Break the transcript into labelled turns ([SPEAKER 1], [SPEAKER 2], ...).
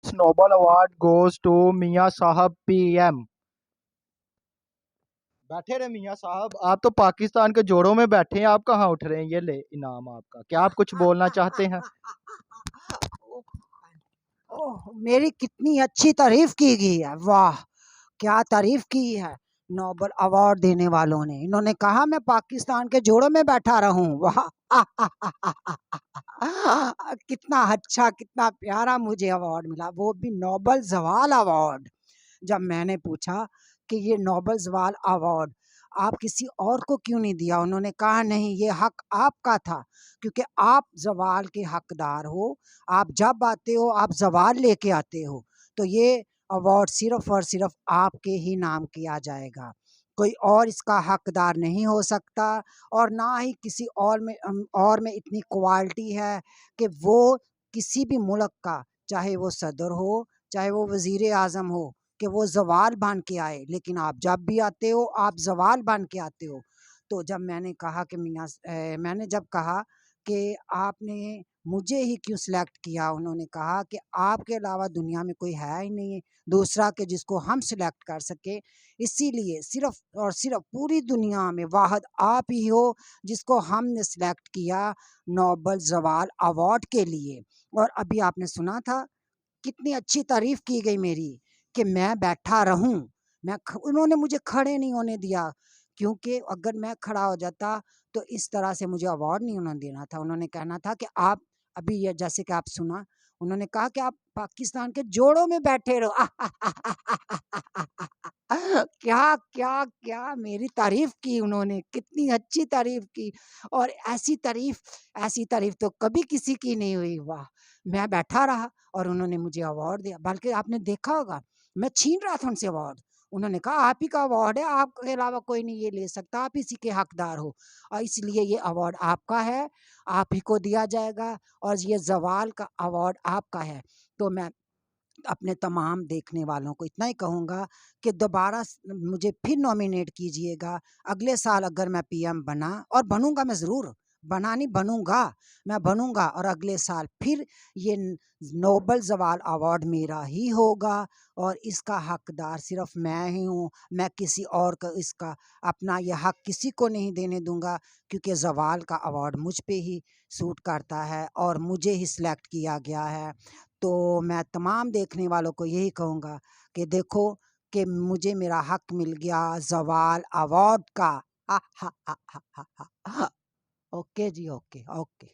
[SPEAKER 1] Tonight's Nobel Award goes to میاں صاحب P M. بیٹھے رہے میاں صاحب، آپ تو پاکستان کے جوڑوں میں بیٹھے ہیں، آپ کہاں اٹھ رہے ہیں؟ یہ لے انعام آپ کا. کیا آپ کچھ بولنا چاہتے ہیں؟
[SPEAKER 2] میری کتنی اچھی تعریف کی گئی ہے، واہ کیا تعریف کی ہے نوبل ایوارڈ دینے والوں نے. انہوں نے کہا میں پاکستان کے جوڑوں میں بیٹھا رہوں. واہ کتنا اچھا کتنا پیارا مجھے ایوارڈ ملا، وہ بھی نوبل زوال ایوارڈ. جب میں نے پوچھا کہ یہ نوبل زوال ایوارڈ آپ کسی اور کو کیوں نہیں دیا، انہوں نے کہا نہیں یہ حق آپ کا تھا کیونکہ آپ زوال کے حقدار ہو. آپ جب آتے ہو آپ زوال لے کے آتے ہو، تو یہ ایوارڈ صرف اور صرف آپ کے ہی نام کیا جائے گا. کوئی اور اس کا حقدار نہیں ہو سکتا، اور نہ ہی کسی اور میں اتنی کوالٹی ہے کہ وہ کسی بھی ملک کا، چاہے وہ صدر ہو چاہے وہ وزیر اعظم ہو، کہ وہ زوال بن کے آئے. لیکن آپ جب بھی آتے ہو آپ زوال بن کے آتے ہو. تو جب میں نے کہا کہ میں نے جب کہا کہ آپ نے مجھے ہی کیوں سلیکٹ کیا، انہوں نے کہا کہ آپ کے علاوہ دنیا میں کوئی ہے ہی نہیں دوسرا کہ جس کو ہم سلیکٹ کر سکے، اسی لیے صرف اور صرف پوری دنیا میں واحد آپ ہی ہو جس کو ہم نے سلیکٹ کیا نوبل زوال ایوارڈ کے لیے. اور ابھی آپ نے سنا تھا کتنی اچھی تعریف کی گئی میری کہ میں بیٹھا رہوں. انہوں نے مجھے کھڑے نہیں ہونے دیا، کیونکہ اگر میں کھڑا ہو جاتا تو اس طرح سے مجھے ایوارڈ نہیں انہوں نے دینا تھا. انہوں نے کہنا تھا کہ آپ ابھی یہ جیسے کہ آپ سنا، انہوں نے کہا کہ آپ پاکستان کے جوڑوں میں بیٹھے رہو. کیا کیا کیا میری تعریف کی انہوں نے، کتنی اچھی تعریف کی. اور ایسی تعریف تو کبھی کسی کی نہیں ہوئی. واہ میں بیٹھا رہا اور انہوں نے مجھے ایوارڈ دیا. بلکہ آپ نے دیکھا ہوگا میں چھین رہا تھا ان سے ایوارڈ. انہوں نے کہا آپ ہی کا ایوارڈ ہے، آپ کے علاوہ کوئی نہیں یہ لے سکتا، آپ اسی کے حقدار ہو، اور اس لیے یہ ایوارڈ آپ کا ہے، آپ ہی کو دیا جائے گا، اور یہ زوال کا ایوارڈ آپ کا ہے. تو میں اپنے تمام دیکھنے والوں کو اتنا ہی کہوں گا کہ دوبارہ مجھے پھر نومینیٹ کیجئے گا اگلے سال. اگر میں پی ایم بنا، اور بنوں گا، میں ضرور بنوں گا، میں بنوں گا، اور اگلے سال پھر یہ نوبل زوال ایوارڈ میرا ہی ہوگا، اور اس کا حقدار صرف میں ہی ہوں. میں کسی اور کا اس کا اپنا یہ حق کسی کو نہیں دینے دوں گا، کیونکہ زوال کا ایوارڈ مجھ پہ ہی سوٹ کرتا ہے اور مجھے ہی سلیکٹ کیا گیا ہے. تو میں تمام دیکھنے والوں کو یہی کہوں گا کہ دیکھو کہ مجھے میرا حق مل گیا زوال ایوارڈ کا. اوکے جی، اوکے اوکے.